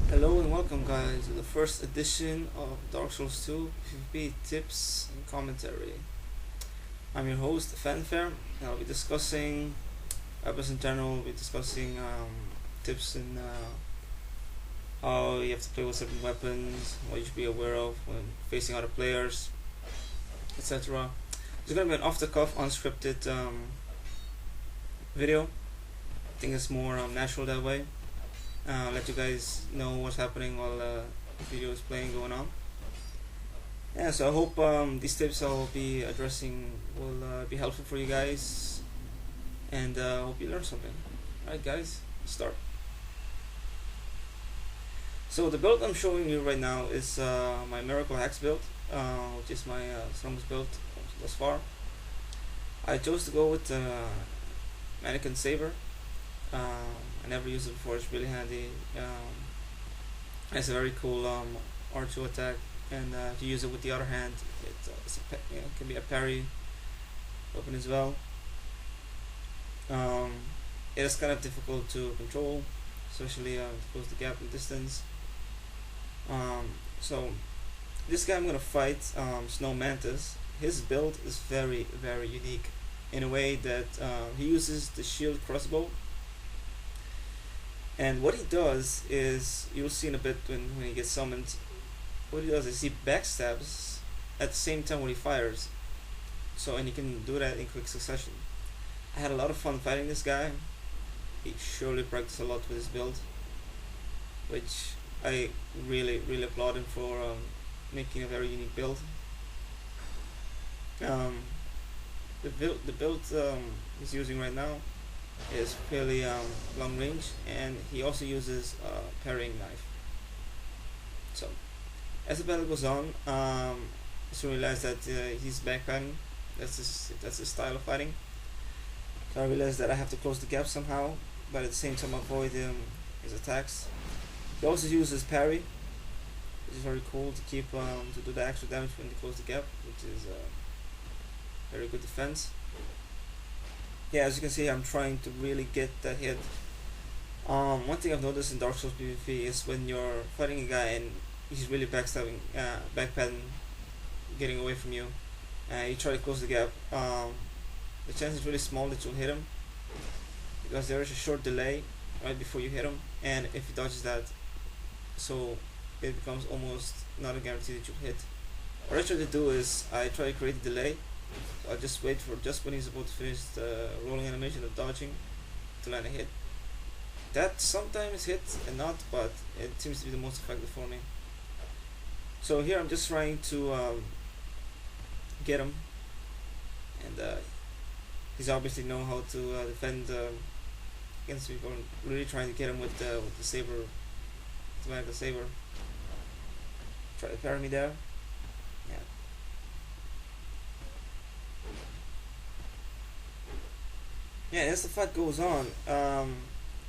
Hello and welcome guys to the first edition of Darksouls 2 PvP tips and commentary. I'm your host Fanfare and I'll be discussing weapons in general, we'll be discussing tips and how you have to play with certain weapons, what you should be aware of when facing other players, etc. It's going to be an off the cuff, unscripted video. I think it's more natural that way. Let you guys know what's happening while the video is going on. Yeah, so I hope these tips I'll be addressing will be helpful for you guys, and hope you learn something. Alright guys, let's start. So the build I'm showing you right now is my Miracle Axe build, which is my strongest build thus far. I chose to go with Mannequin Saber. I never used it before. It's really handy. It's a very cool R2 attack, and if you use it with the other hand, it can be a parry weapon as well. It is kind of difficult to control, especially to close the gap in distance. So this guy I'm gonna fight, Snow Mantis. His build is very unique in a way that he uses the shield crossbow. And what he does is, you'll see in a bit when he gets summoned, what he does is he backstabs at the same time when he fires. So, and he can do that in quick succession. I had a lot of fun fighting this guy. He surely practiced a lot with his build, which I really applaud him for making a very unique build. The build he's using right now is fairly long range, and he also uses a parrying knife. So as the battle goes on, I realize that he's backpadding. That's his style of fighting. So I realized that I have to close the gap somehow, but at the same time avoid his attacks. He also uses parry, which is very cool to keep to do the extra damage when they close the gap, which is very good defense. Yeah, as you can see, I'm trying to really get that hit. One thing I've noticed in Dark Souls PvP is when you're fighting a guy and he's really backstabbing, backpadding, getting away from you, and you try to close the gap, the chance is really small that you'll hit him, because there is a short delay right before you hit him, and if he dodges that, so it becomes almost not a guarantee that you'll hit. What I try to do is I try to create a delay. I'll just wait for just when he's about to finish the rolling animation of dodging to land a hit. That sometimes hits and not, but it seems to be the most effective for me. So here I'm just trying to get him, and he's obviously know how to defend against people. I'm really trying to get him with the saber, the saber. Try to parry me there. Yeah. Yeah, as the fight goes on,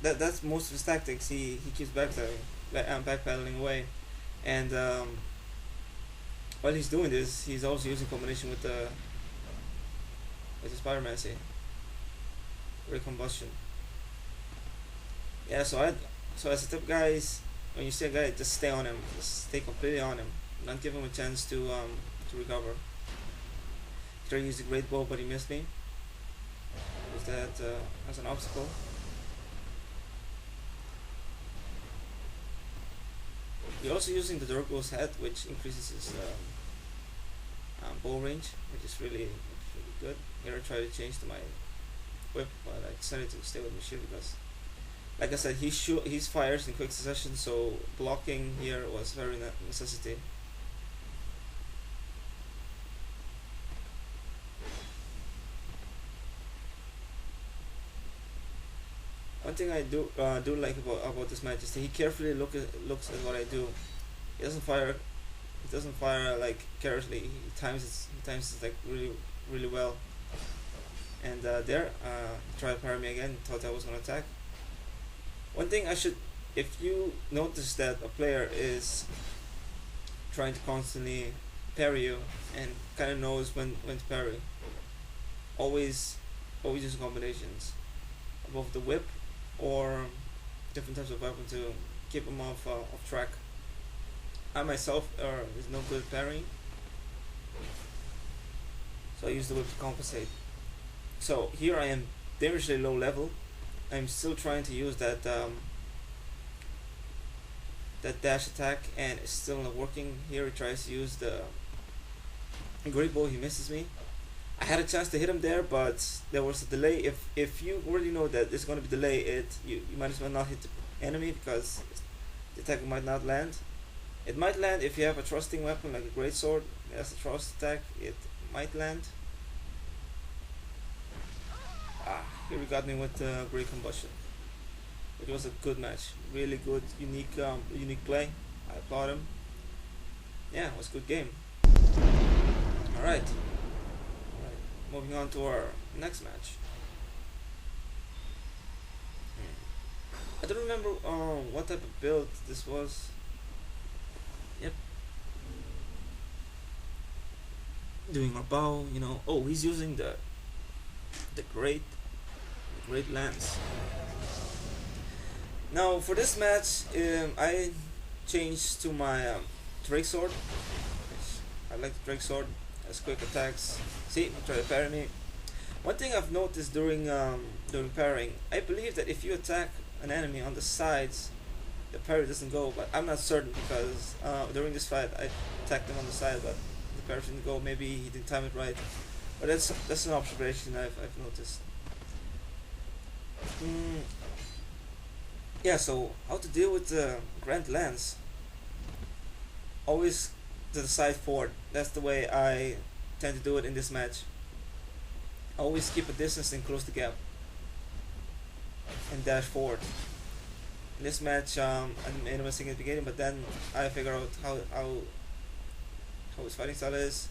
that's most of his tactics. He keeps backpedaling away, and while he's doing this, he's also using combination with his pyromancy, recombustion. Yeah, so as a tip, guys, when you see a guy, just stay on him, just stay completely on him, not give him a chance to recover. Tried to use the great bow, but he missed me. Use that as an obstacle. You're also using the Darksouls head, which increases his bow range, which is really good. Here I try to change to my whip, but I decided to stay with my shield because, like I said, he fires in quick succession, so blocking here was very necessity. One thing I do like about this match is that he carefully looks at what I do. He doesn't fire. He doesn't fire like carelessly. He times it like really well. And there, try to parry me again. Thought I was gonna attack. One thing if you notice that a player is trying to constantly parry you and kind of knows when to parry, always use combinations above the whip or different types of weapons to keep him off track. I myself is no good at parrying, so I use the whip to compensate. So here I am dangerously low level. I'm still trying to use that dash attack, and it's still not working. Here he tries to use the great bow. He misses me. I had a chance to hit him there, but there was a delay. If you already know that there's going to be delay, you might as well not hit the enemy, because the attack might not land. It might land if you have a trusting weapon like a great sword. As a trust attack, it might land. Here he got me with great combustion. It was a good match, really good, unique play. I applaud him. Yeah, it was a good game. All right. Moving on to our next match. I don't remember what type of build this was. Yep. Doing our bow, you know. Oh, he's using the great lance. Now for this match, I changed to my Drake sword. I like the Drake sword. Has quick attacks. See, try to parry me. One thing I've noticed during parrying, I believe that if you attack an enemy on the sides, the parry doesn't go. But I'm not certain, because during this fight I attacked him on the side, but the parry didn't go. Maybe he didn't time it right. But that's an observation I've noticed. Yeah. So how to deal with the Grand Lance? Always to the side forward. That's the way I tend to do it in this match. Always keep a distance and close the gap, and dash forward. In this match, I made a mistake in the beginning, but then I figured out how his fighting style is.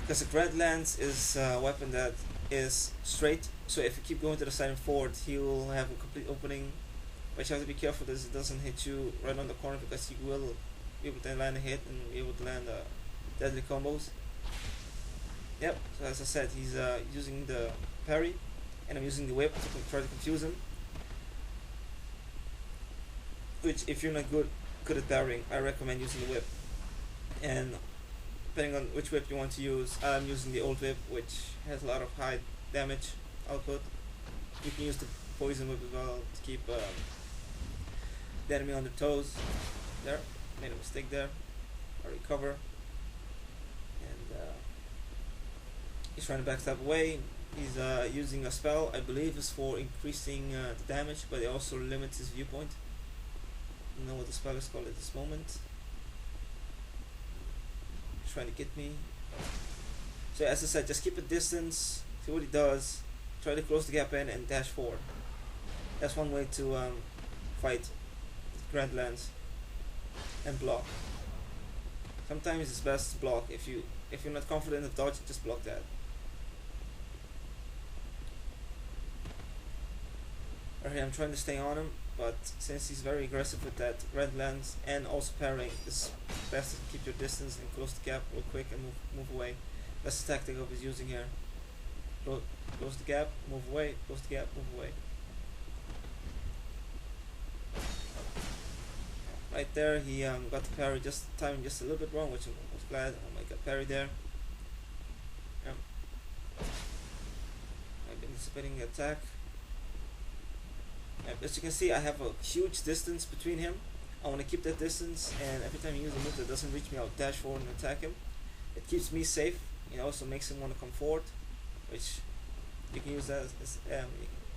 Because the Grand Lance is a weapon that is straight, so if you keep going to the side and forward, he will have a complete opening. But you have to be careful that it doesn't hit you right on the corner, because you will be able to land a hit and be able to land deadly combos. Yep, so as I said, he's using the parry, and I'm using the whip to try to confuse him. Which, if you're not good at parrying, I recommend using the whip. And depending on which whip you want to use, I'm using the old whip, which has a lot of high damage output. You can use the poison whip as well to keep the enemy on their toes. There, made a mistake there. I recover, and he's trying to backstab away. He's using a spell, I believe, is for increasing the damage, but it also limits his viewpoint. I don't know what the spell is called at this moment. He's trying to get me. So as I said, just keep a distance, see what he does, try to close the gap in, and dash forward. That's one way to fight Grand Lance, and block. Sometimes it's best to block. If you're not confident of dodging, just block that. Alright, I'm trying to stay on him, but since he's very aggressive with that Grand Lance and also parrying, it's best to keep your distance and close the gap real quick and move away. That's the tactic I was using here. Close the gap, move away, close the gap, move away. Right there, he got the parry, just timing just a little bit wrong, which I was glad. I got parry there. Yeah. I've been anticipating the attack. As you can see, I have a huge distance between him. I want to keep that distance, and every time he uses a move that doesn't reach me, I'll dash forward and attack him. It keeps me safe. It also makes him want to come forward, which you can use that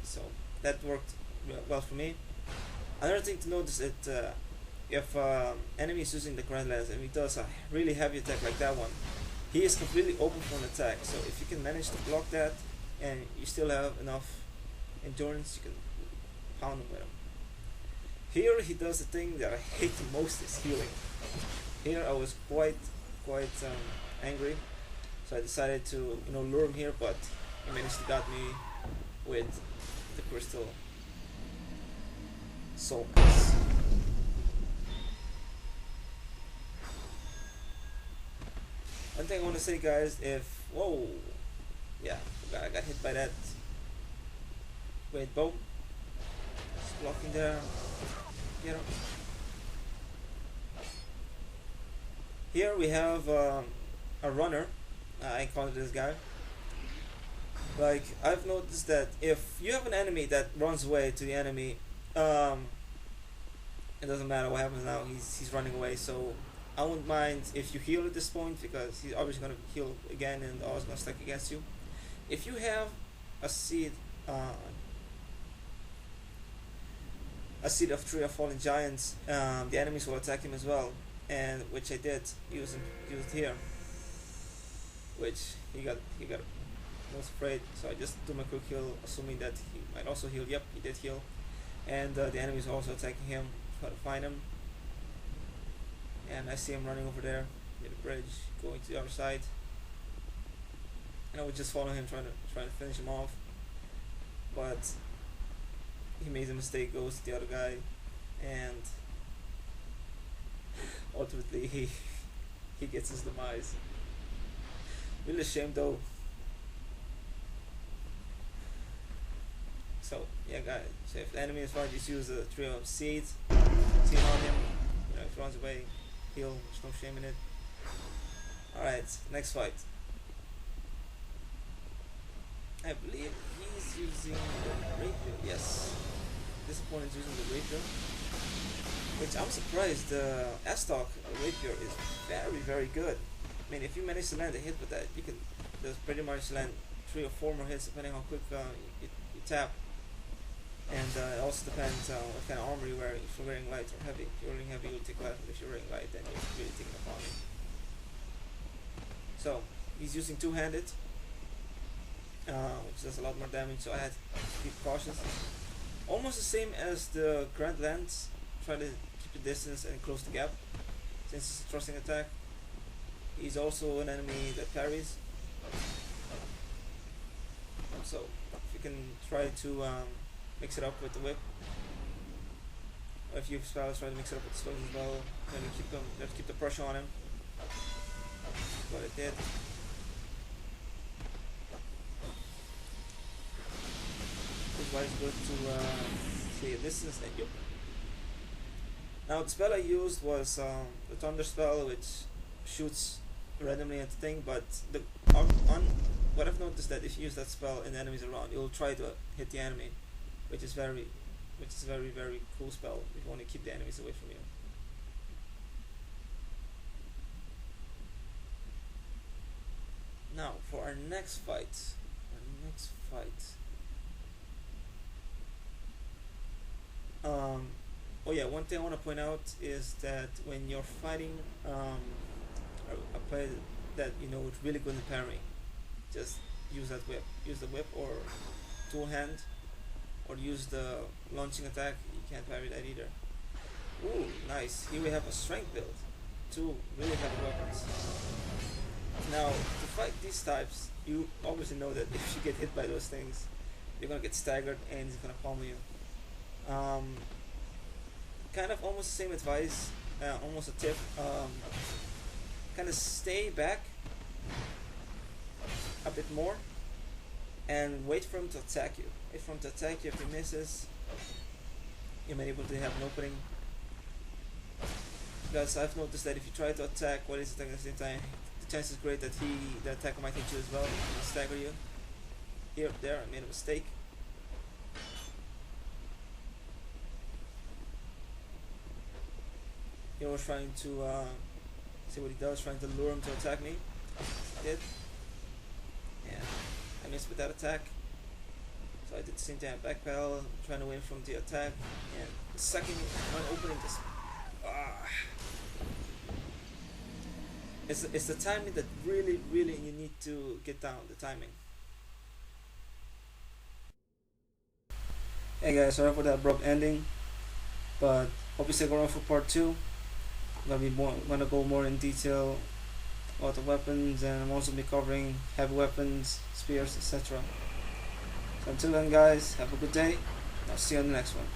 so that worked well for me. Another thing to notice is that if enemy is using the Grand Lance and he does a really heavy attack like that one, he is completely open for an attack. So if you can manage to block that and you still have enough endurance, you can pound him with him. Here he does the thing that I hate the most, is healing. Here I was quite angry, so I decided to lure him here, but he managed to got me with the crystal soul piece. One thing I want to say, guys, I got hit by that great bow. blocking there. Get him. Here we have a runner. I encountered this guy. Like, I've noticed that if you have an enemy that runs away to the enemy, it doesn't matter what happens now, he's running away, so I wouldn't mind if you heal at this point, because he's obviously going to heal again and always going to stack against you. If you have a seed of Tree of Fallen Giants, the enemies will attack him as well, and which I did use it here, which he got was afraid, so I just do my quick heal, assuming that he might also heal. Yep, he did heal, and the enemies are also attacking him. Try to find him, and I see him running over there near the bridge, going to the other side, and I would just follow him, trying to finish him off, but he made a mistake, goes to the other guy, and ultimately he gets his demise. Really a shame though. So yeah, guys. So if the enemy is far, just use a trio of seeds. Seed on him. You know, if he runs away, heal. There's no shame in it. All right, next fight. I believe he's using the rapier. Yes, this opponent is using the rapier, which I'm surprised. The S-Stock rapier is very good. I mean, if you manage to land a hit with that, you can just pretty much land 3 or 4 more hits depending on how quick you tap. And it also depends on what kind of armor you're wearing. If you're wearing light or heavy. If you're wearing heavy, you'll take light. But if you're wearing light, then you're really taking a armor. So he's using two-handed, which does a lot more damage. So I had to keep cautious. Almost the same as the Grand Lance. Try to keep the distance and close the gap. Since it's a thrusting attack, he's also an enemy that parries. So if you can try to mix it up with the whip, or if you have spells, try to mix it up with the slows as well. Then you have to keep the pressure on him. That's what it did. This is why it's good to see a distance and yep. Now the spell I used was the Thunder spell, which shoots randomly at the thing, but what I've noticed that if you use that spell and the enemies around, you'll try to hit the enemy, which is very cool spell if you want to keep the enemies away from you. Now for our next fight. Oh yeah, one thing I want to point out is that when you're fighting a player that you know is really good at parrying, just use that whip. Use the whip or tool hand, or use the launching attack. You can't parry that either. Ooh, nice. Here we have a strength build. 2 really heavy weapons. Now, to fight these types, you obviously know that if you get hit by those things, you're gonna get staggered and it's gonna pummel you. Kind of almost the same advice, almost a tip. Kind of stay back a bit more and wait for him to attack you. Wait for him to attack you. If he misses, you may be able to have an opening. Because I've noticed that if you try to attack while he's attacking at the same time, the chance is great that the attacker might hit you as well and stagger you. There, I made a mistake. He was trying to see what he does, trying to lure him to attack me. He did. And I missed with that attack. So I did the same thing, I backpedal, trying to win from the attack. And the second one opening just it's the timing that really you need to get down, the timing. Hey guys, sorry for that abrupt ending, but hope you stick around for part 2. I'm gonna go more in detail about the weapons, and I'm also be covering heavy weapons, spears, etc. So until then guys, have a good day, and I'll see you on the next one.